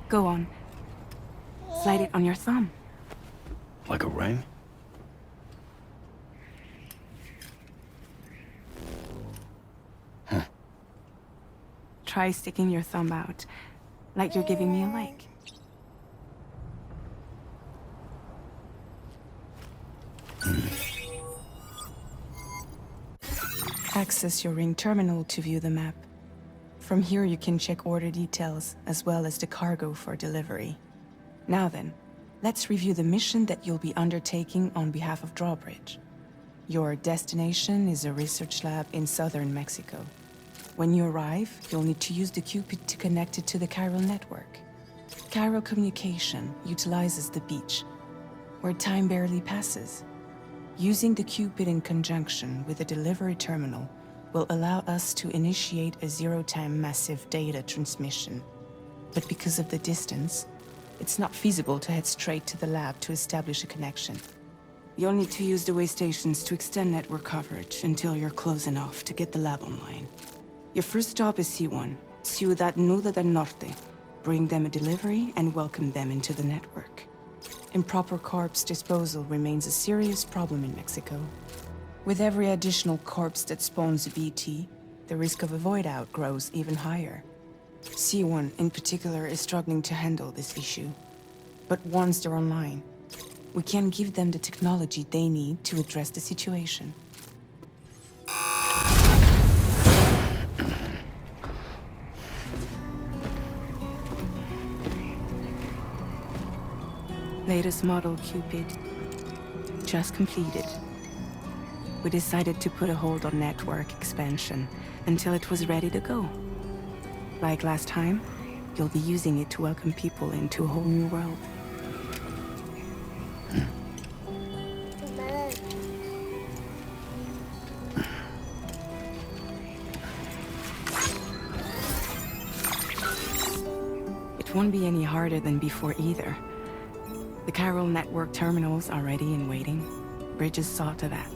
Go on. Slide it on your thumb. Like a ring? Huh. Try sticking your thumb out, like you're giving me a like. Access your ring terminal to view the map. From here you can check order details, as well as the cargo for delivery. Now then, let's review the mission that you'll be undertaking on behalf of Drawbridge. Your destination is a research lab in southern Mexico. When you arrive, you'll need to use the Cupid to connect it to the chiral network. Chiral communication utilizes the beach, where time barely passes. Using the Cupid in conjunction with the delivery terminal will allow us to initiate a zero-time massive data transmission. But because of the distance, it's not feasible to head straight to the lab to establish a connection. You'll need to use the way stations to extend network coverage until you're close enough to get the lab online. Your first stop is C1, Ciudad Nuda del Norte. Bring them a delivery and welcome them into the network. Improper corpse disposal remains a serious problem in Mexico. With every additional corpse that spawns a BT, the risk of a void out grows even higher. C1 in particular is struggling to handle this issue. But once they're online, we can give them the technology they need to address the situation. Latest model Cupid. Just completed. We decided to put a hold on network expansion until it was ready to go. Like last time, you'll be using it to welcome people into a whole new world. It won't be any harder than before either. The chiral network terminals are ready and waiting. Bridges saw to that.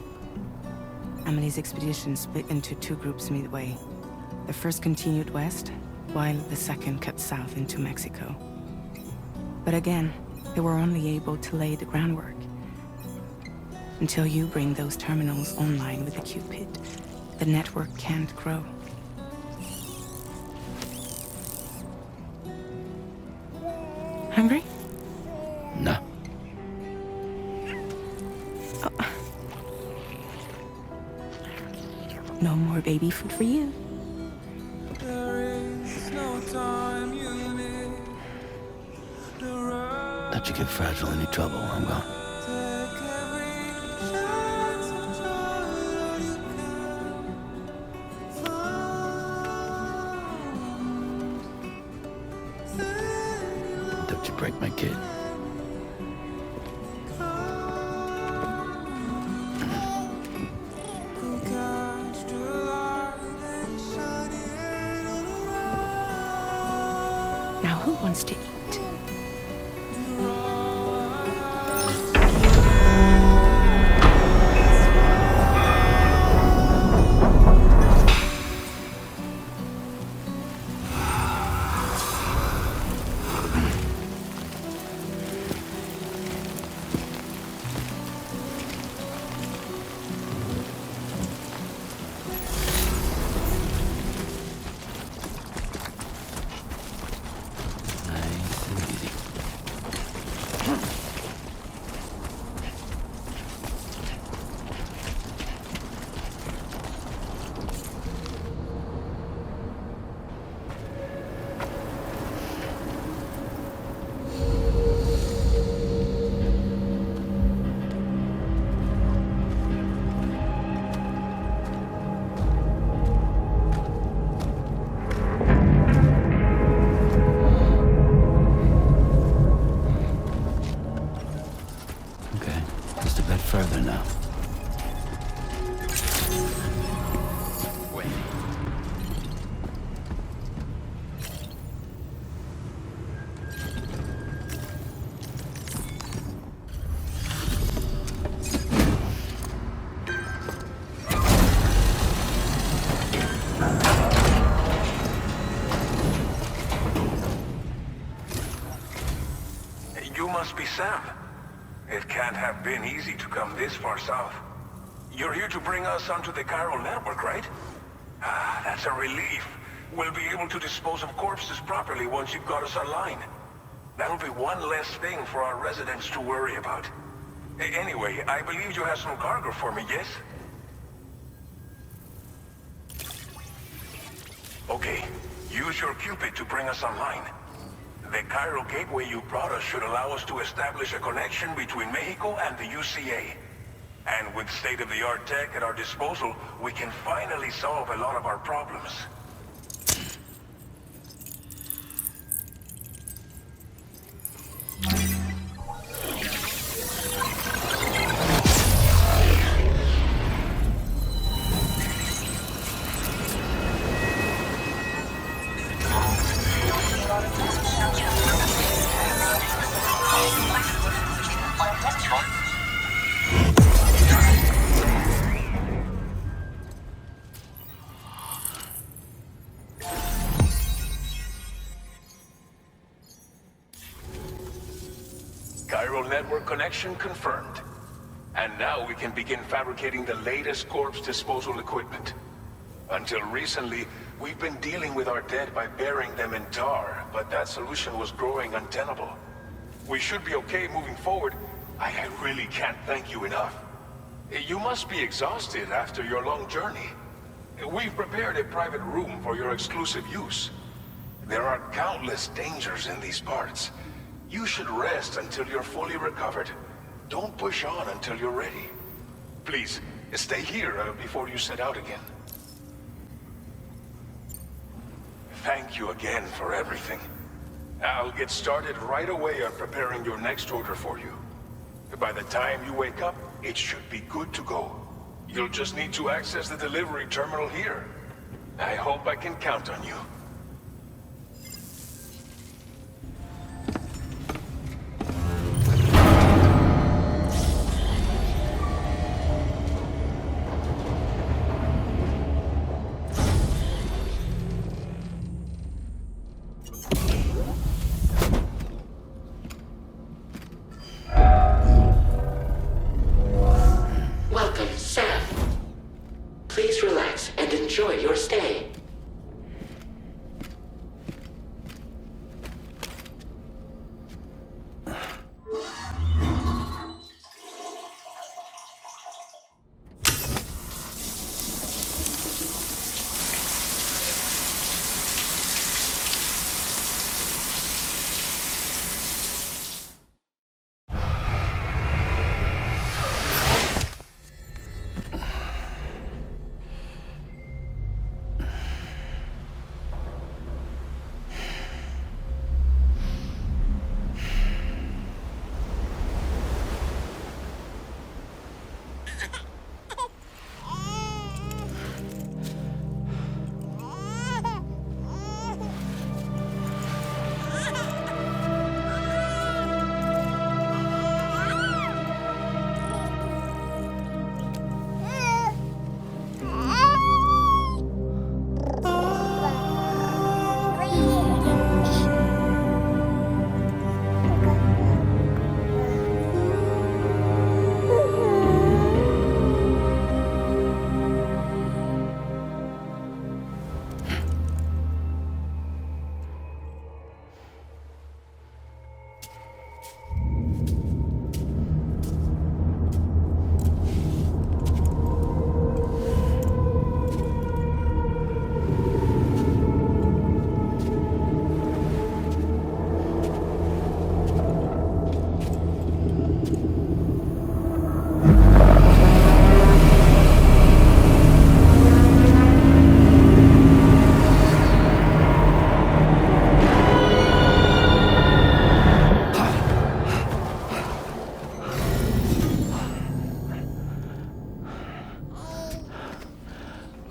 Amelie's expedition split into two groups midway. The first continued west, while the second cut south into Mexico. But again, they were only able to lay the groundwork. Until you bring those terminals online with the Cupid, the network can't grow. Hungry? No. Oh. No more baby food for you. Let you get fragile, any trouble, I'm gone. Don't you break my kid. Now who wants to eat? must be Sam. It can't have been easy to come this far south. You're here to bring us onto the chiral network, right? Ah, that's a relief. We'll be able to dispose of corpses properly once you've got us online. That'll be one less thing for our residents to worry about. Anyway, I believe you have some cargo for me, yes? Okay, use your Cupid to bring us online. The chiral gateway you brought us should allow us to establish a connection between Mexico and the UCA. And with state-of-the-art tech at our disposal, we can finally solve a lot of our problems. Chiral network connection confirmed. And now we can begin fabricating the latest corpse disposal equipment. Until recently, we've been dealing with our dead by burying them in tar, but that solution was growing untenable. We should be okay moving forward. I really can't thank you enough. You must be exhausted after your long journey. We've prepared a private room for your exclusive use. There are countless dangers in these parts. You should rest until you're fully recovered. Don't push on until you're ready. Please, stay here before you set out again. Thank you again for everything. I'll get started right away on preparing your next order for you. By the time you wake up, it should be good to go. You'll just need to access the delivery terminal here. I hope I can count on you. Enjoy your stay.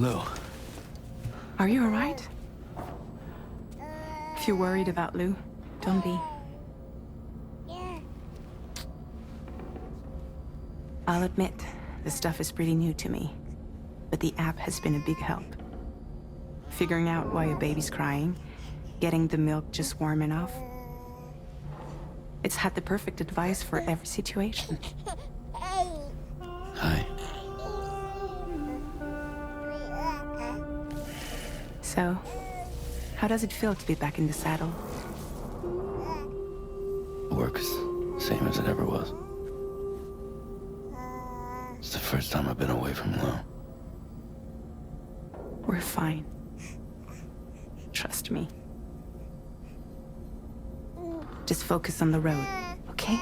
Lou. Are you alright? If you're worried about Lou, don't be. I'll admit, this stuff is pretty new to me, but the app has been a big help. Figuring out why a baby's crying, getting the milk just warm enough. It's had the perfect advice for every situation. Hi. So, how does it feel to be back in the saddle? Work is same as it ever was. It's the first time I've been away from Lo. We're fine. Trust me. Just focus on the road, okay?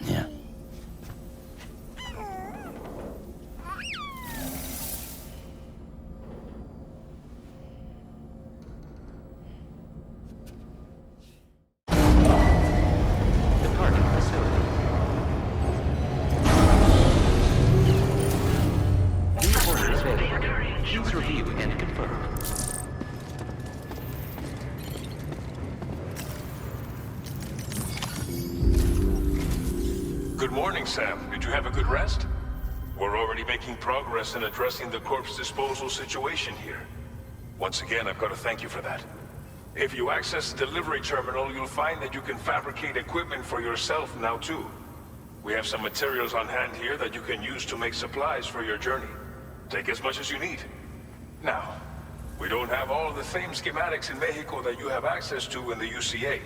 Yeah. Departing facility. New orders available. Please review and confirm. Good morning, Sam. Did you have a good rest? We're already making progress in addressing the corpse disposal situation here. Once again, I've got to thank you for that. If you access the delivery terminal, you'll find that you can fabricate equipment for yourself now too. We have some materials on hand here that you can use to make supplies for your journey. Take as much as you need. Now, we don't have all the same schematics in Mexico that you have access to in the UCA.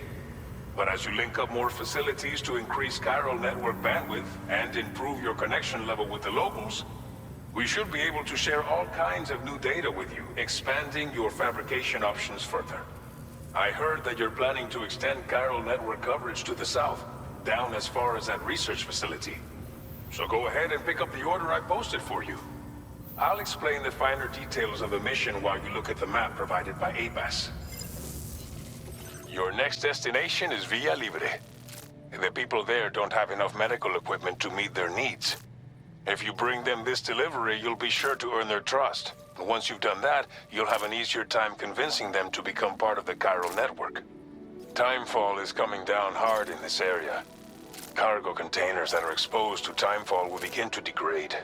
But as you link up more facilities to increase chiral network bandwidth and improve your connection level with the locals, we should be able to share all kinds of new data with you, expanding your fabrication options further. I heard that you're planning to extend chiral network coverage to the south, down as far as that research facility. So go ahead and pick up the order I posted for you. I'll explain the finer details of the mission while you look at the map provided by ABAS. Your next destination is Villa Libre. The people there don't have enough medical equipment to meet their needs. If you bring them this delivery, you'll be sure to earn their trust. And once you've done that, you'll have an easier time convincing them to become part of the chiral network. Timefall is coming down hard in this area. Cargo containers that are exposed to timefall will begin to degrade.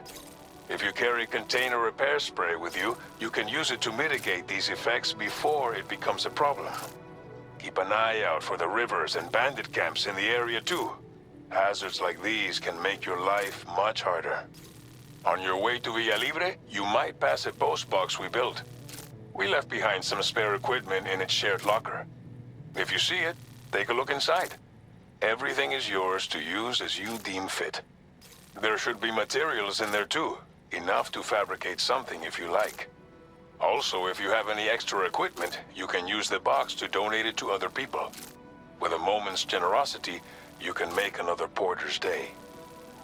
If you carry container repair spray with you, you can use it to mitigate these effects before it becomes a problem. Keep an eye out for the rivers and bandit camps in the area too. Hazards like these can make your life much harder. On your way to Villa Libre, you might pass a post box we built. We left behind some spare equipment in its shared locker. If you see it, take a look inside. Everything is yours to use as you deem fit. There should be materials in there too, enough to fabricate something if you like. Also, if you have any extra equipment, you can use the box to donate it to other people. With a moment's generosity, you can make another porter's day.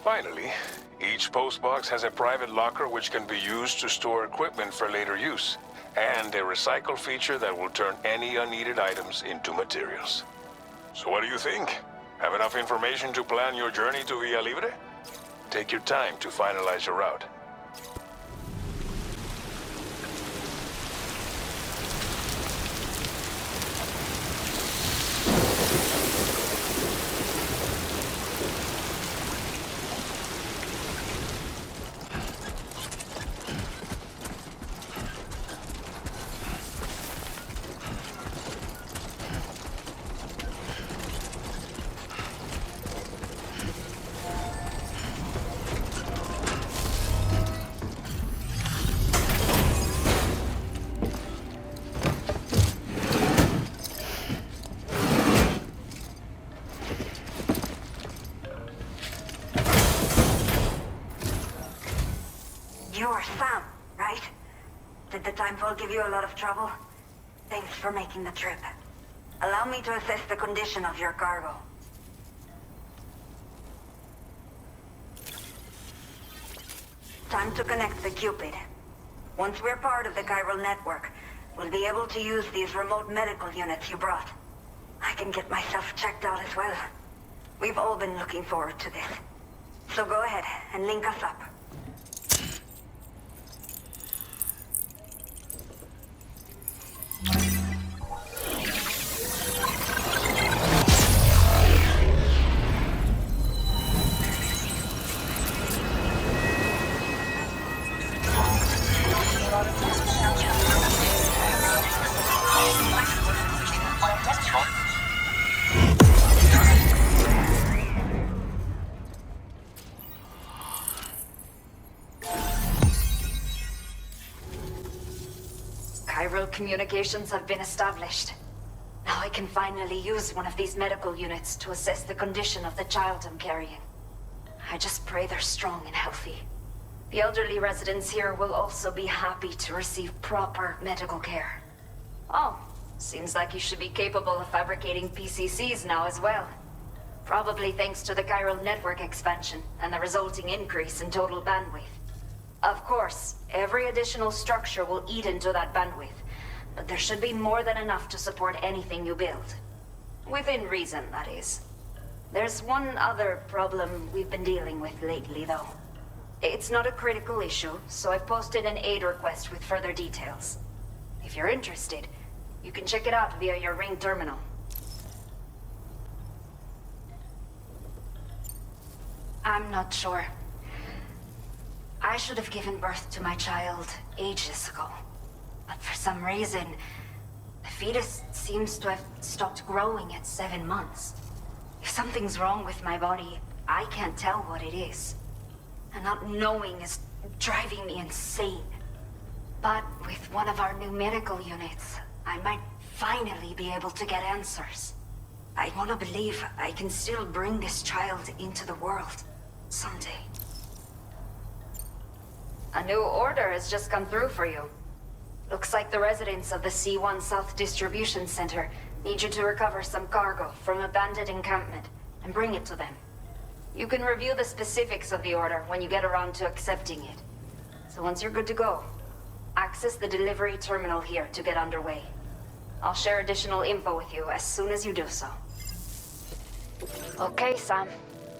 Finally, each postbox has a private locker which can be used to store equipment for later use, and a recycle feature that will turn any unneeded items into materials. So what do you think? Have enough information to plan your journey to Villa Libre? Take your time to finalize your route. You're Sam, right? Did the timefall give you a lot of trouble? Thanks for making the trip. Allow me to assess the condition of your cargo. Time to connect the Cupid. Once we're part of the chiral network, we'll be able to use these remote medical units you brought. I can get myself checked out as well. We've all been looking forward to this. So go ahead and link us up. communications have been established. Now I can finally use one of these medical units to assess the condition of the child I'm carrying. I just pray they're strong and healthy. The elderly residents here will also be happy to receive proper medical care. Oh, seems like you should be capable of fabricating PCCs now as well. Probably thanks to the chiral network expansion and the resulting increase in total bandwidth. Of course, every additional structure will eat into that bandwidth, but there should be more than enough to support anything you build. Within reason, that is. There's one other problem we've been dealing with lately, though. It's not a critical issue, so I've posted an aid request with further details. If you're interested, you can check it out via your ring terminal. I'm not sure. I should have given birth to my child ages ago. But for some reason, the fetus seems to have stopped growing at 7 months. If something's wrong with my body, I can't tell what it is. And not knowing is driving me insane. But with one of our new medical units, I might finally be able to get answers. I want to believe I can still bring this child into the world someday. A new order has just come through for you. Looks like the residents of the C1 South Distribution Center need you to recover some cargo from a bandit encampment and bring it to them. You can review the specifics of the order when you get around to accepting it. So once you're good to go, access the delivery terminal here to get underway. I'll share additional info with you as soon as you do so. Okay, Sam.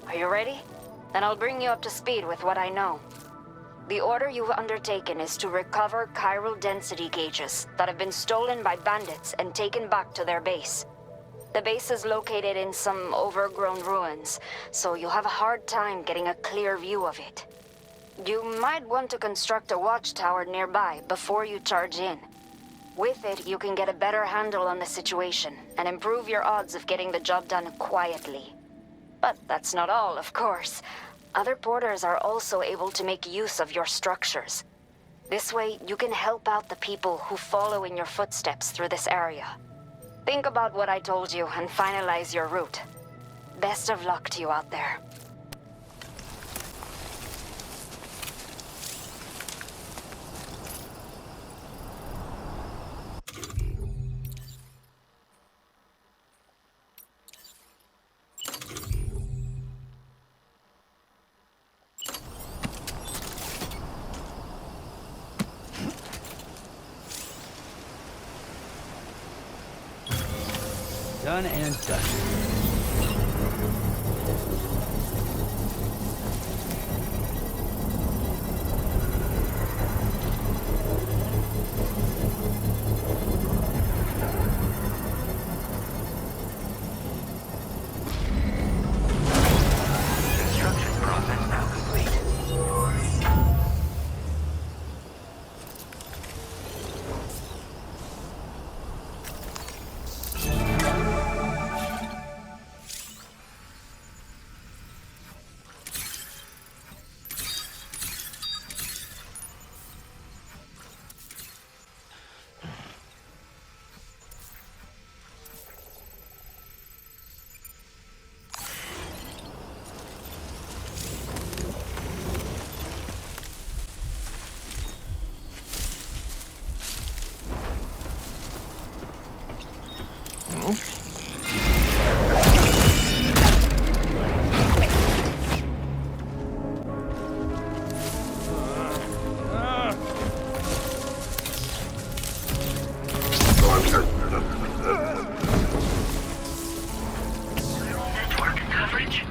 Are you ready? Then I'll bring you up to speed with what I know. The order you've undertaken is to recover chiral density gauges that have been stolen by bandits and taken back to their base. The base is located in some overgrown ruins, so you'll have a hard time getting a clear view of it. You might want to construct a watchtower nearby before you charge in. With it, you can get a better handle on the situation and improve your odds of getting the job done quietly. But that's not all, of course. Other porters are also able to make use of your structures. This way, you can help out the people who follow in your footsteps through this area. Think about what I told you and finalize your route. Best of luck to you out there. Done and done. Construction process now complete. Network coverage?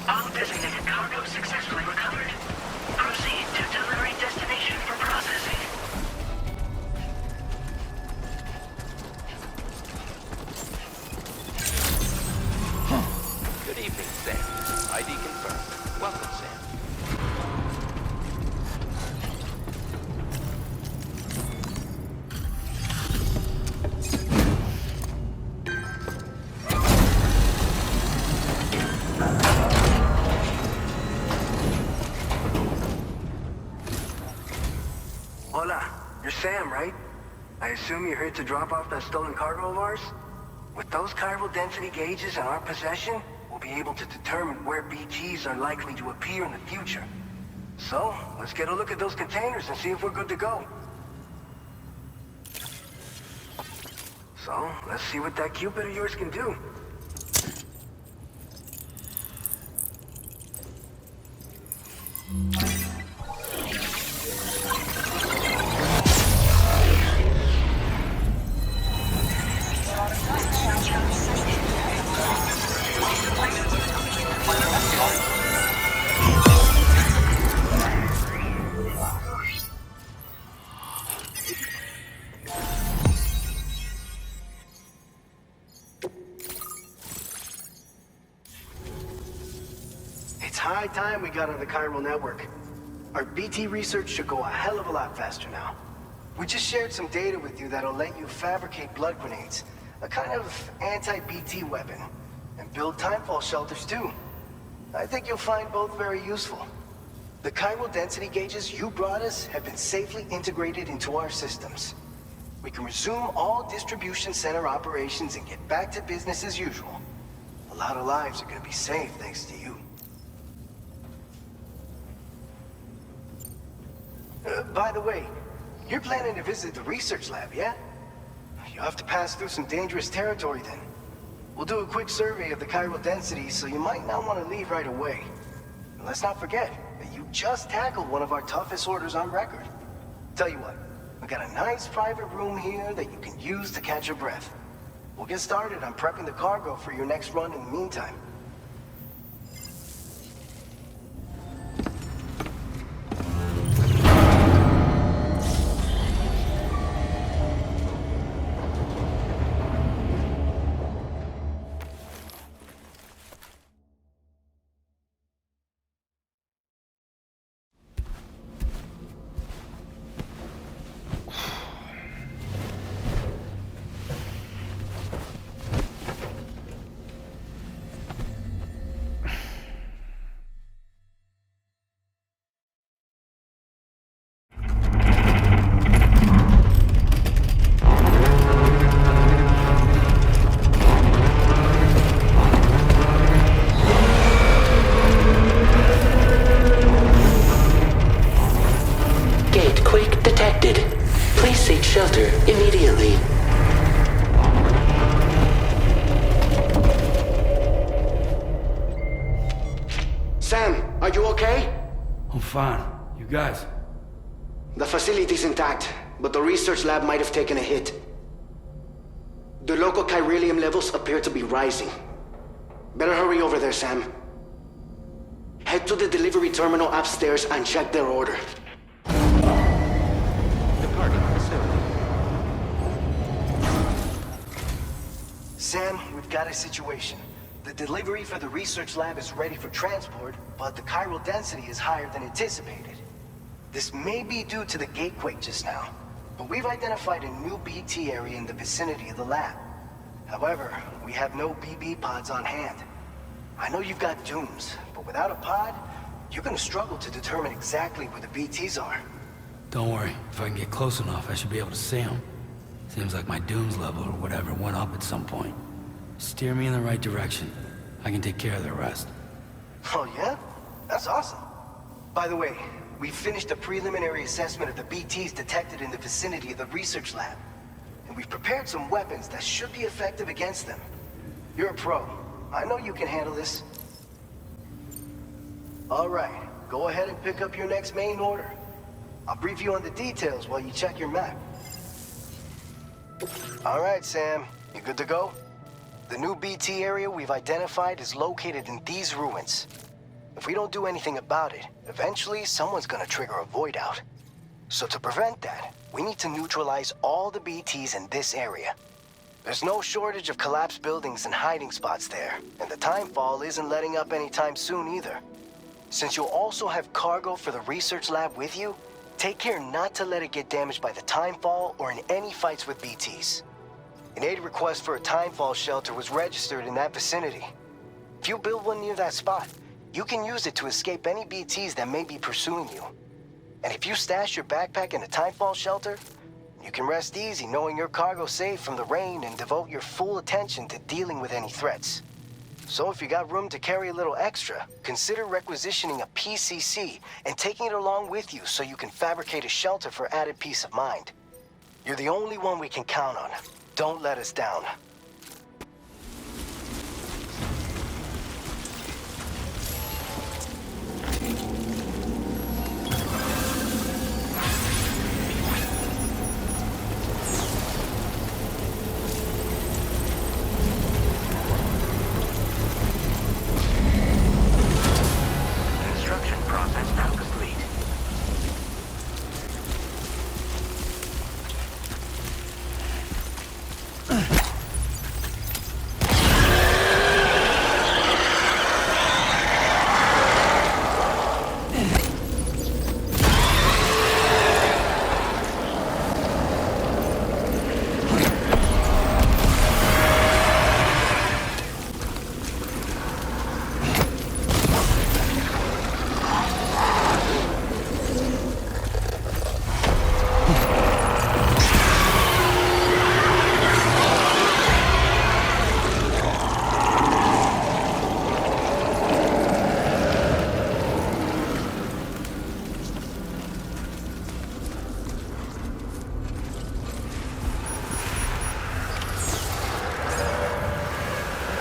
All designated cargo successfully recovered. Proceed to delivery destination for processing. Good evening, Sam. ID confirmed. Welcome, Sam. Hola, you're Sam, right? I assume you're here to drop off that stolen cargo of ours? With those chiral density gauges in our possession, we'll be able to determine where BTs are likely to appear in the future. So, let's get a look at those containers and see if we're good to go. So, let's see what that Cupid of yours can do. It's high time we got on the chiral network. Our BT research should go a hell of a lot faster now. We just shared some data with you that'll let you fabricate blood grenades, a kind of anti-BT weapon, and build timefall shelters too. I think you'll find both very useful. The chiral density gauges you brought us have been safely integrated into our systems. We can resume all distribution center operations and get back to business as usual. A lot of lives are gonna be saved thanks to you. By the way, you're planning to visit the research lab, yeah? You'll have to pass through some dangerous territory then. We'll do a quick survey of the chiral density, so you might not want to leave right away. And let's not forget that you just tackled one of our toughest orders on record. Tell you what, we got a nice private room here that you can use to catch your breath. We'll get started on prepping the cargo for your next run in the meantime. Shelter immediately. Sam, are you okay? I'm fine. You guys? The facility's intact, but the research lab might have taken a hit. The local chiralium levels appear to be rising. Better hurry over there, Sam. Head to the delivery terminal upstairs and check their order. Departing facility. Sam, we've got a situation. The delivery for the research lab is ready for transport, but the chiral density is higher than anticipated. This may be due to the gatequake just now, but we've identified a new BT area in the vicinity of the lab. However, we have no BB pods on hand. I know you've got dooms, but without a pod, you're gonna struggle to determine exactly where the BTs are. Don't worry. If I can get close enough, I should be able to see them. Seems like my dooms level or whatever went up at some point. Steer me in the right direction. I can take care of the rest. Oh yeah? That's awesome. By the way, we finished a preliminary assessment of the BTs detected in the vicinity of the research lab. And we've prepared some weapons that should be effective against them. You're a pro. I know you can handle this. All right, go ahead and pick up your next main order. I'll brief you on the details while you check your map. All right, Sam, you good to go? The new BT area we've identified is located in these ruins. If we don't do anything about it, eventually someone's gonna trigger a void out. So to prevent that, we need to neutralize all the BTs in this area. There's no shortage of collapsed buildings and hiding spots there, and the timefall isn't letting up anytime soon either. Since you'll also have cargo for the research lab with you, take care not to let it get damaged by the timefall or in any fights with BTs. An aid request for a timefall shelter was registered in that vicinity. If you build one near that spot, you can use it to escape any BTs that may be pursuing you. And if you stash your backpack in a timefall shelter, you can rest easy knowing your cargo's safe from the rain and devote your full attention to dealing with any threats. So if you got room to carry a little extra, consider requisitioning a PCC and taking it along with you so you can fabricate a shelter for added peace of mind. You're the only one we can count on. Don't let us down. Construction process now complete.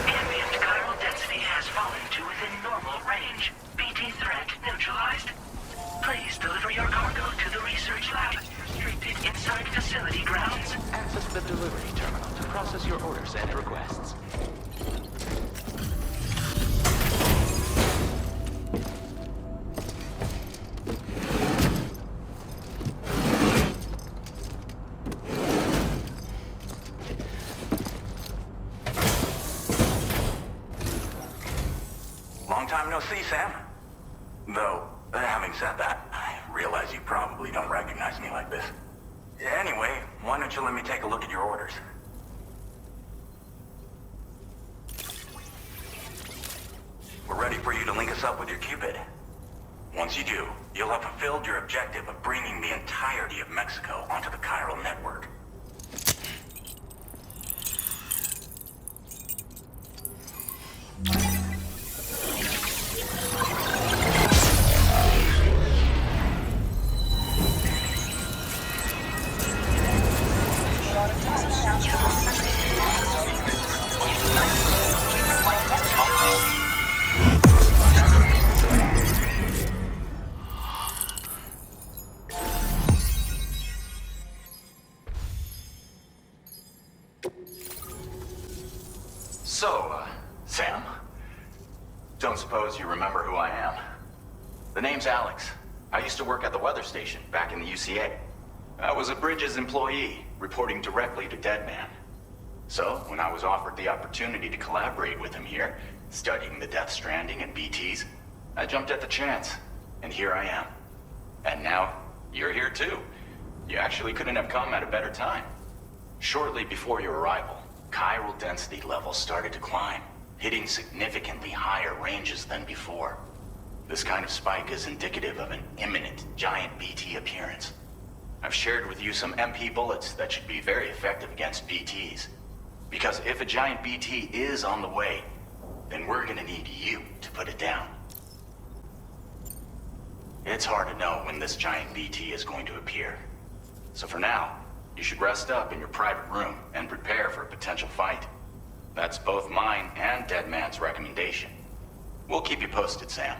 Ambient chiral density has fallen to within normal range. BT threat neutralized. Please deliver your cargo to the research lab, restricted inside facility grounds. Access the delivery terminal to process your orders and requests. Long time no see, Sam. Though, having said that, I realize you probably don't recognize me like this. Anyway, why don't you let me take a look at your orders? We're ready for you to link us up with your Cupid. Once you do, you'll have fulfilled your objective of bringing the entirety of Mexico onto the chiral network. So, Sam, don't suppose you remember who I am? The name's Alex. I used to work at the weather station back in the UCA. I was a Bridges employee, reporting directly to Deadman. So, when I was offered the opportunity to collaborate with him here, studying the Death Stranding and BTs, I jumped at the chance, and here I am. And now, you're here too. You actually couldn't have come at a better time. Shortly before your arrival, chiral density levels started to climb, hitting significantly higher ranges than before. This kind of spike is indicative of an imminent giant BT appearance. I've shared with you some MP bullets that should be very effective against BTs. Because if a giant BT is on the way, then we're gonna need you to put it down. It's hard to know when this giant BT is going to appear. So for now, you should rest up in your private room and prepare for a potential fight. That's both mine and Deadman's recommendation. We'll keep you posted, Sam.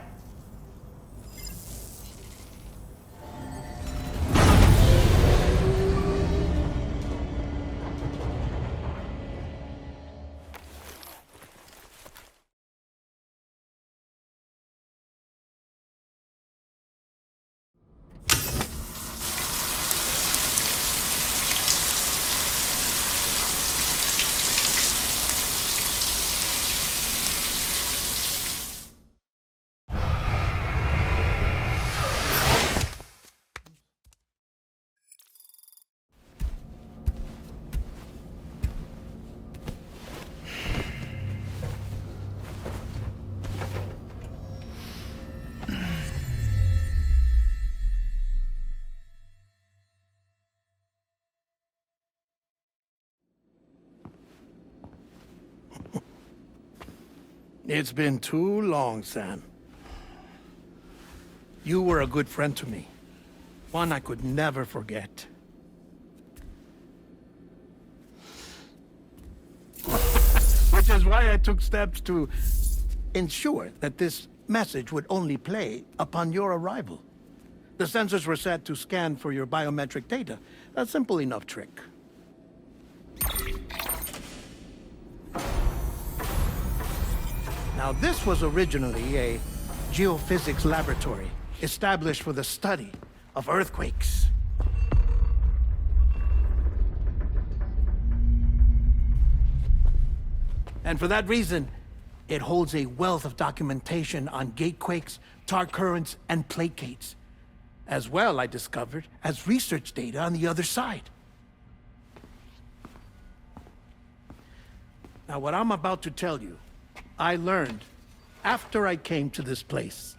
It's been too long, Sam. You were a good friend to me. One I could never forget. Which is why I took steps to ensure that this message would only play upon your arrival. The sensors were set to scan for your biometric data. A simple enough trick. Now, this was originally a geophysics laboratory established for the study of earthquakes. And for that reason, it holds a wealth of documentation on gatequakes, tar currents, and plate gates. As well, I discovered, as research data on the other side. Now, what I'm about to tell you, I learned after I came to this place.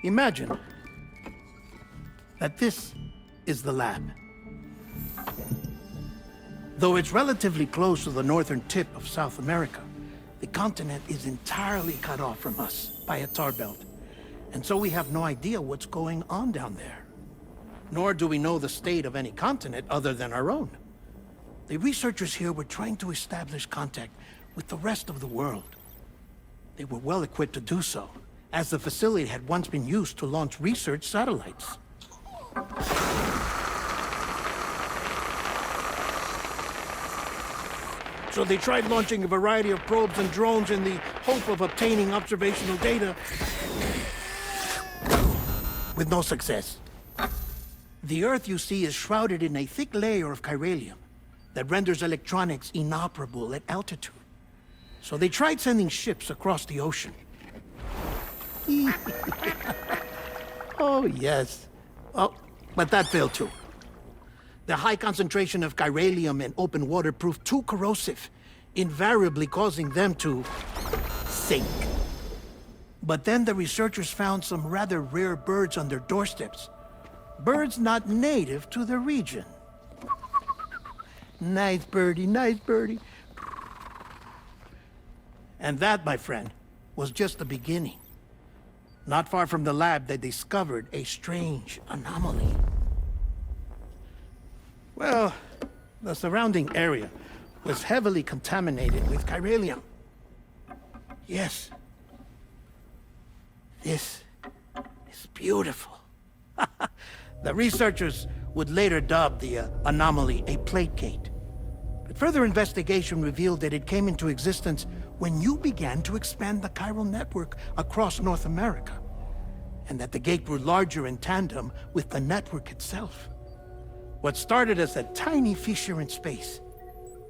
Imagine that this is the lab. Though it's relatively close to the northern tip of South America, the continent is entirely cut off from us by a tar belt. And so we have no idea what's going on down there. Nor do we know the state of any continent other than our own. The researchers here were trying to establish contact with the rest of the world. They were well equipped to do so, as the facility had once been used to launch research satellites. So they tried launching a variety of probes and drones in the hope of obtaining observational data, with no success. The Earth, you see, is shrouded in a thick layer of chiralium that renders electronics inoperable at altitude. So they tried sending ships across the ocean. Oh, yes. Oh, but that failed too. The high concentration of chiralium in open water proved too corrosive, invariably causing them to sink. But then the researchers found some rather rare birds on their doorsteps. Birds not native to the region. Nice birdie, nice birdie. And that, my friend, was just the beginning. Not far from the lab, they discovered a strange anomaly. Well, the surrounding area was heavily contaminated with chiralium. Yes. This is beautiful. The researchers would later dub the anomaly a plate gate. But further investigation revealed that it came into existence when you began to expand the chiral network across North America, and that the gate grew larger in tandem with the network itself. What started as a tiny fissure in space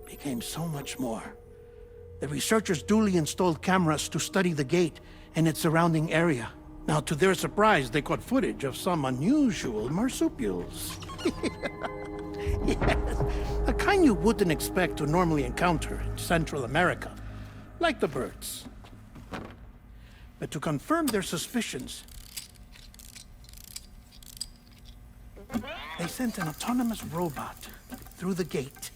became so much more. The researchers duly installed cameras to study the gate and its surrounding area. Now, to their surprise, they caught footage of some unusual marsupials. Yes, a kind you wouldn't expect to normally encounter in Central America, like the birds. But to confirm their suspicions, they sent an autonomous robot through the gate.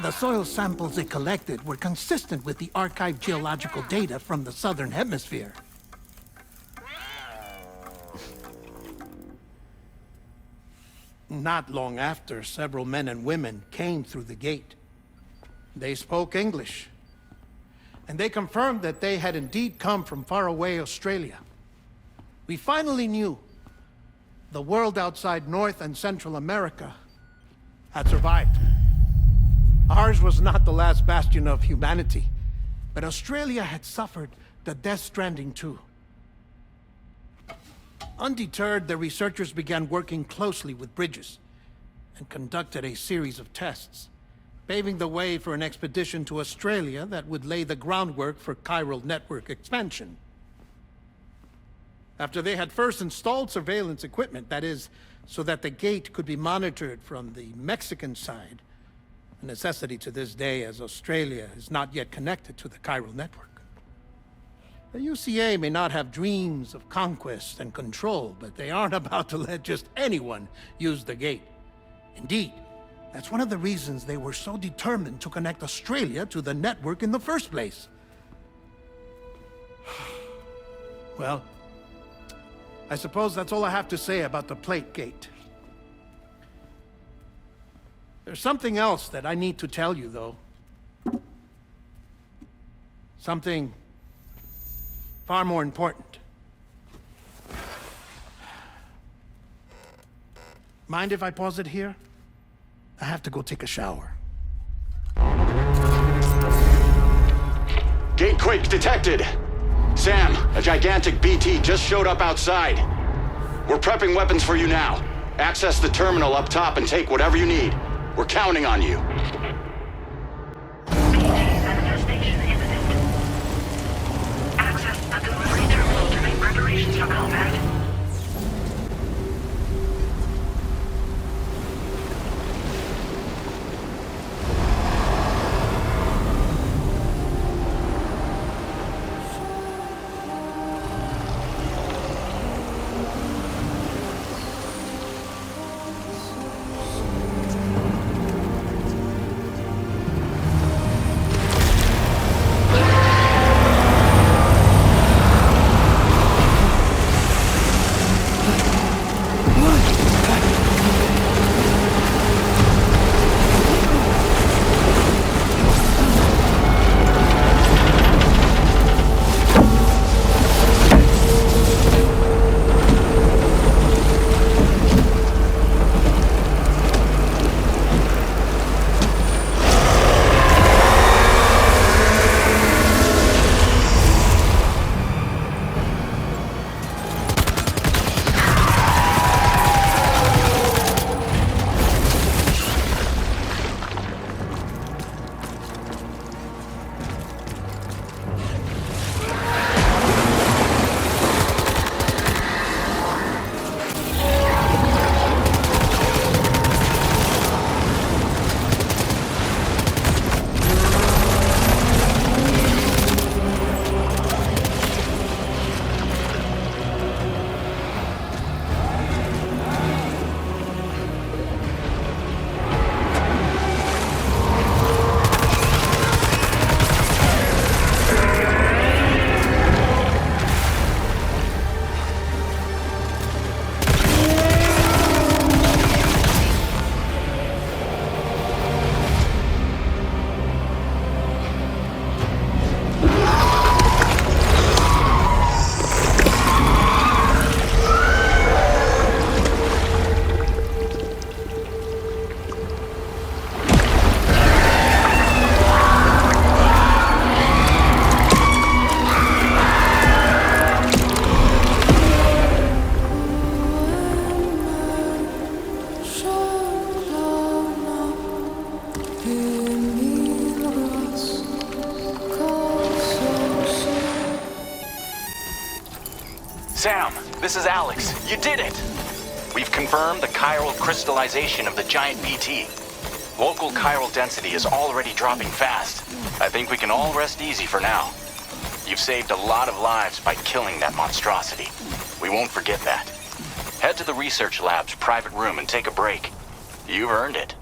The soil samples they collected were consistent with the archived geological data from the southern hemisphere. Not long after, several men and women came through the gate. They spoke English, and they confirmed that they had indeed come from faraway Australia. We finally knew the world outside North and Central America had survived. Ours was not the last bastion of humanity, but Australia had suffered the death stranding too. Undeterred, the researchers began working closely with Bridges and conducted a series of tests, paving the way for an expedition to Australia that would lay the groundwork for chiral network expansion. After they had first installed surveillance equipment, that is, so that the gate could be monitored from the Mexican side, a necessity to this day as Australia is not yet connected to the chiral network. The UCA may not have dreams of conquest and control, but they aren't about to let just anyone use the gate. Indeed, that's one of the reasons they were so determined to connect Australia to the network in the first place. Well, I suppose that's all I have to say about the plate gate. There's something else that I need to tell you, though. Something far more important. Mind if I pause it here? I have to go take a shower. Gate quake detected. Sam, a gigantic BT just showed up outside. We're prepping weapons for you now. Access the terminal up top and take whatever you need. We're counting on you. BT manifestation imminent. Access the delivery terminal to make preparations for combat. Sam, this is Alex. You did it! We've confirmed the chiral crystallization of the giant BT. Local chiral density is already dropping fast. I think we can all rest easy for now. You've saved a lot of lives by killing that monstrosity. We won't forget that. Head to the research lab's private room and take a break. You've earned it.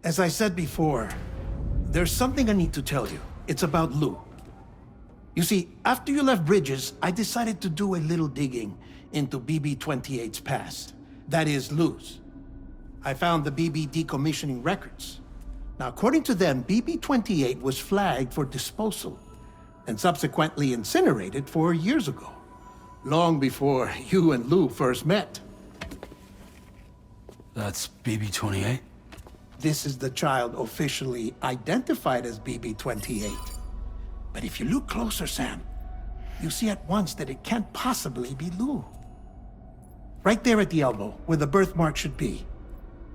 As I said before, there's something I need to tell you. It's about Lou. You see, after you left Bridges, I decided to do a little digging into BB-28's past. That is, Lou's. I found the BB decommissioning records. Now, according to them, BB-28 was flagged for disposal and subsequently incinerated 4 years ago, long before you and Lou first met. That's BB-28? This is the child officially identified as BB-28. But if you look closer, Sam, you see at once that it can't possibly be Lou. Right there at the elbow, where the birthmark should be.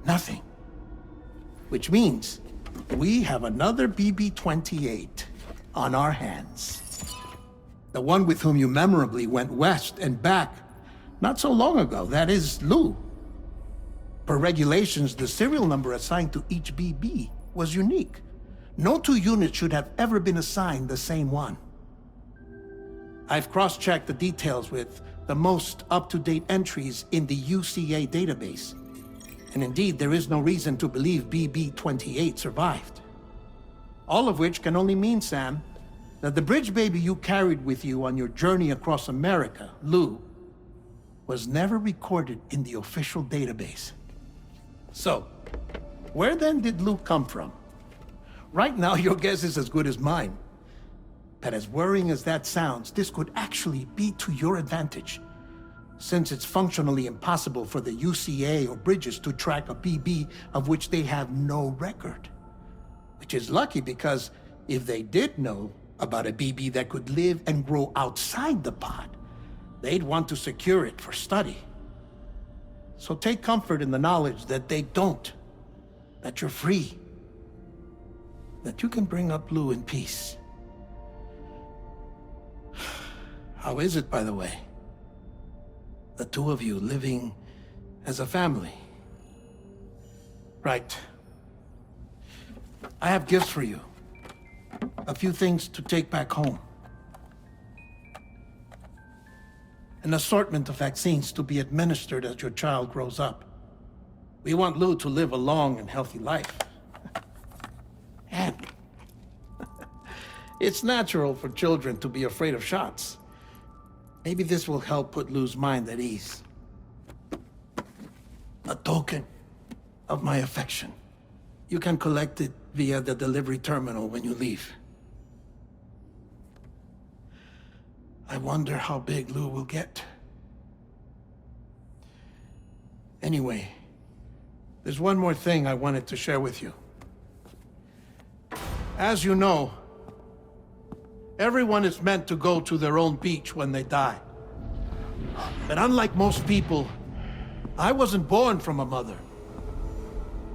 Nothing. Which means We have another BB-28 on our hands. The one with whom you memorably went west and back not so long ago. That is Lou. Per regulations, the serial number assigned to each BB was unique. No two units should have ever been assigned the same one. I've cross-checked the details with the most up-to-date entries in the UCA database. And indeed, there is no reason to believe BB-28 survived. All of which can only mean, Sam, that the bridge baby you carried with you on your journey across America, Lou, was never recorded in the official database. So, where then did Lou come from? Right now, your guess is as good as mine. But as worrying as that sounds, this could actually be to your advantage, since it's functionally impossible for the UCA or Bridges to track a BB of which they have no record. Which is lucky, because if they did know about a BB that could live and grow outside the pod, they'd want to secure it for study. So take comfort in the knowledge that they don't, that you're free, that you can bring up Lou in peace. How is it, by the way? The two of you living as a family. Right. I have gifts for you. A few things to take back home. An assortment of vaccines to be administered as your child grows up. We want Lou to live a long and healthy life. And it's natural for children to be afraid of shots. Maybe this will help put Lou's mind at ease. A token of my affection. You can collect it via the delivery terminal when you leave. I wonder how big Lou will get. Anyway, there's one more thing I wanted to share with you. As you know, everyone is meant to go to their own beach when they die. But unlike most people, I wasn't born from a mother.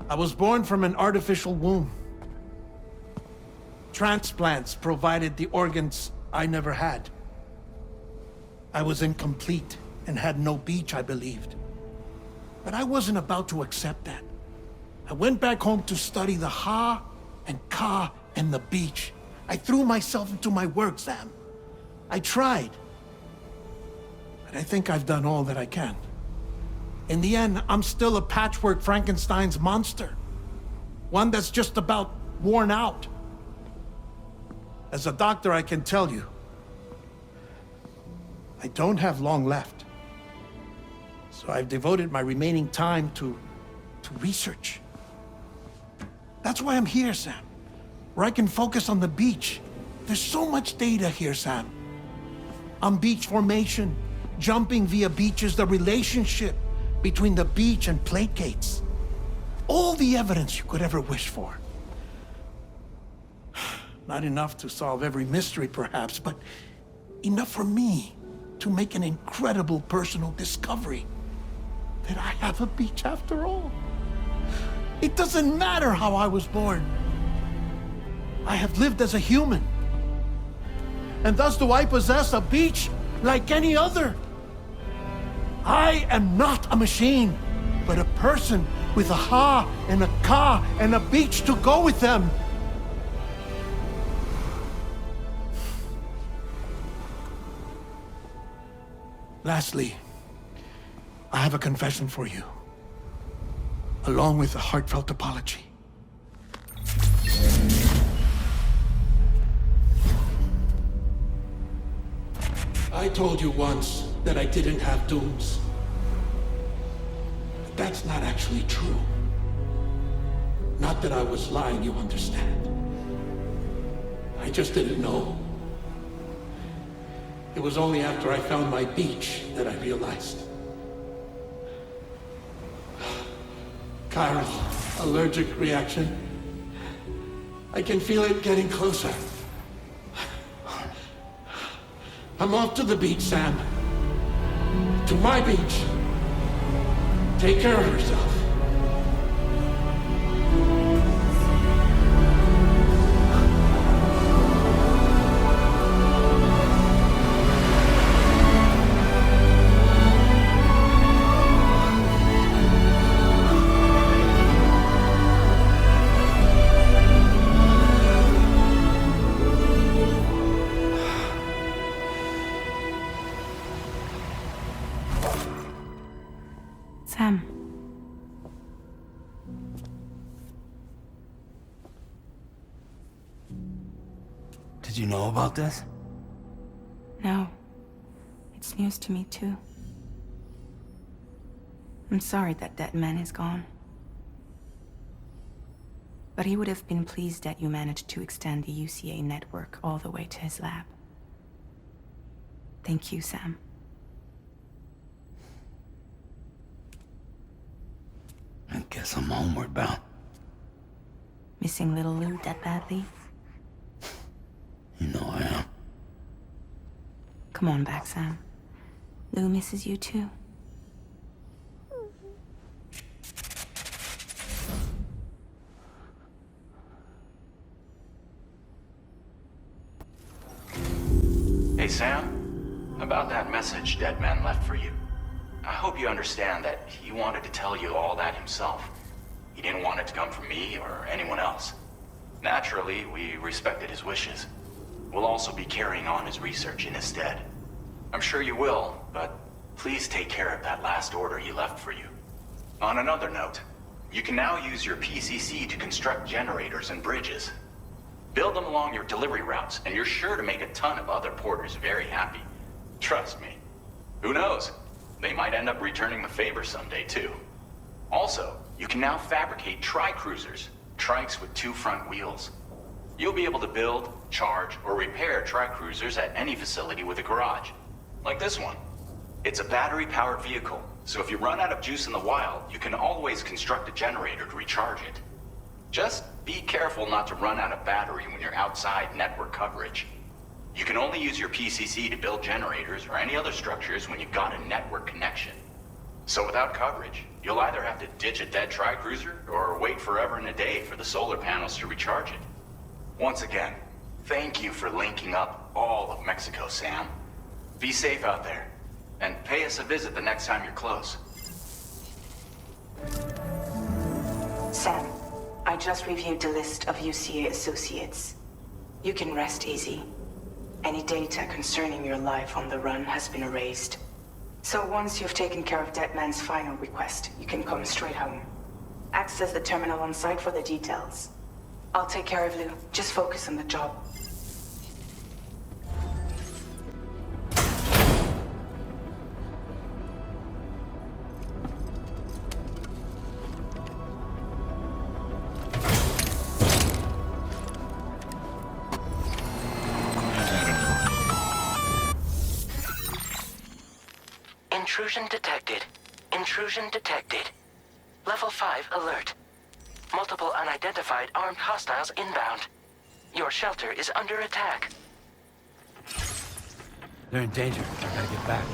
I was born from an artificial womb. Transplants provided the organs I never had. I was incomplete and had no beach, I believed. But I wasn't about to accept that. I went back home to study the Ha and Ka and the beach. I threw myself into my work, Sam. I tried. But I think I've done all that I can. In the end, I'm still a patchwork Frankenstein's monster. One that's just about worn out. As a doctor, I can tell you, I don't have long left. So I've devoted my remaining time to research. That's why I'm here, Sam. Where I can focus on the beach. There's so much data here, Sam. On beach formation, jumping via beaches, the relationship between the beach and plate gates. All the evidence you could ever wish for. Not enough to solve every mystery, perhaps, but enough for me to make an incredible personal discovery that I have a beach after all. It doesn't matter how I was born. I have lived as a human. And thus do I possess a beach like any other. I am not a machine, but a person with a Ha and a Ka and a beach to go with them. Lastly, I have a confession for you, along with a heartfelt apology. I told you once that I didn't have dooms. But that's not actually true. Not that I was lying, you understand. I just didn't know. It was only after I found my beach that I realized. Kyra's allergic reaction. I can feel it getting closer. I'm off to the beach, Sam. To my beach. Take care of yourself. you know about this? No. It's news to me, too. I'm sorry that that man is gone. But he would have been pleased that you managed to extend the UCA network all the way to his lab. Thank you, Sam. I guess I'm homeward bound. Missing little Lou that badly? You know I am. Come on back, Sam. Lou misses you too. Hey, Sam. About that message Deadman left for you. I hope you understand that he wanted to tell you all that himself. He didn't want it to come from me or anyone else. Naturally, we respected his wishes. We'll also be carrying on his research in his stead. I'm sure you will, but please take care of that last order he left for you. On another note, you can now use your PCC to construct generators and bridges. Build them along your delivery routes, and you're sure to make a ton of other porters very happy. Trust me. Who knows? They might end up returning the favor someday, too. Also, you can now fabricate tri-cruisers, trikes with 2 front wheels. You'll be able to build, charge, or repair tri-cruisers at any facility with a garage. Like this one. It's a battery-powered vehicle, so if you run out of juice in the wild, you can always construct a generator to recharge it. Just be careful not to run out of battery when you're outside network coverage. You can only use your PCC to build generators or any other structures when you've got a network connection. So without coverage, you'll either have to ditch a dead tri-cruiser or wait forever and a day for the solar panels to recharge it. Once again, thank you for linking up all of Mexico, Sam. Be safe out there, and pay us a visit the next time you're close. Sam, I just reviewed the list of UCA associates. You can rest easy. Any data concerning your life on the run has been erased. So once you've taken care of Deadman's final request, you can come straight home. Access the terminal on site for the details. I'll take care of Lou. Just focus on the job. Intrusion detected. Intrusion detected. Level 5 alert. Multiple unidentified armed hostiles inbound. Your shelter is under attack. They're in danger. I gotta get back.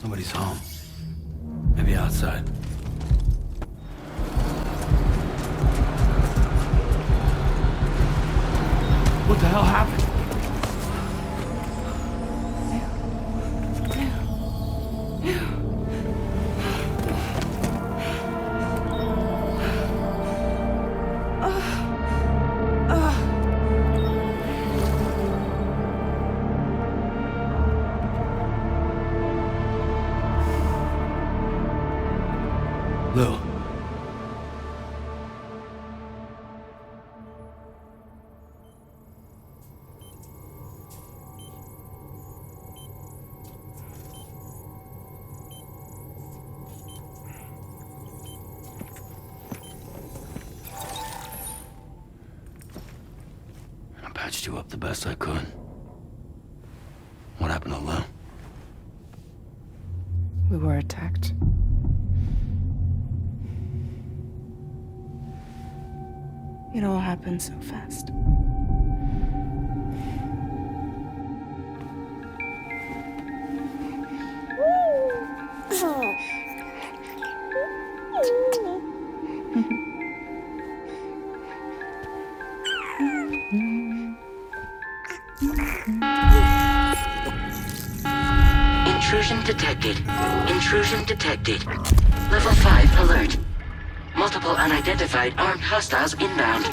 Nobody's home. Maybe outside. What the hell happened? Lou. I patched you up the best I could. What happened to Lou? We were attacked. It all happened so fast. Intrusion detected. Intrusion detected. Level 5 alert. Multiple unidentified armed hostiles inbound.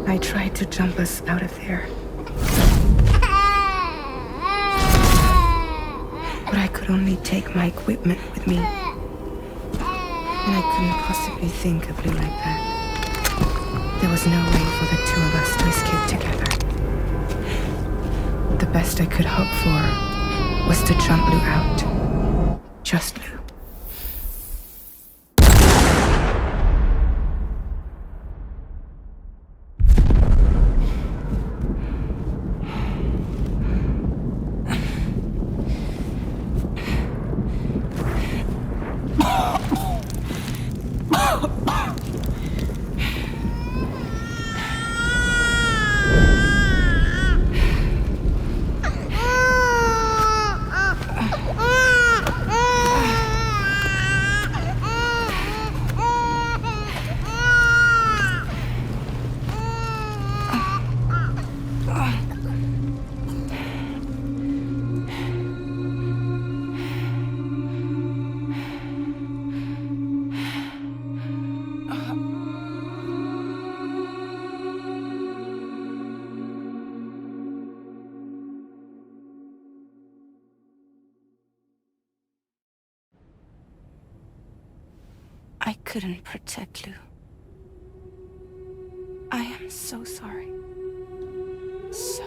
I tried to jump us out of there. But I could only take my equipment with me. And I couldn't possibly think of Blue like that. There was no way for the two of us to escape together. The best I could hope for was to jump Blue out. Just Blue. I couldn't protect Lou. I am so sorry. So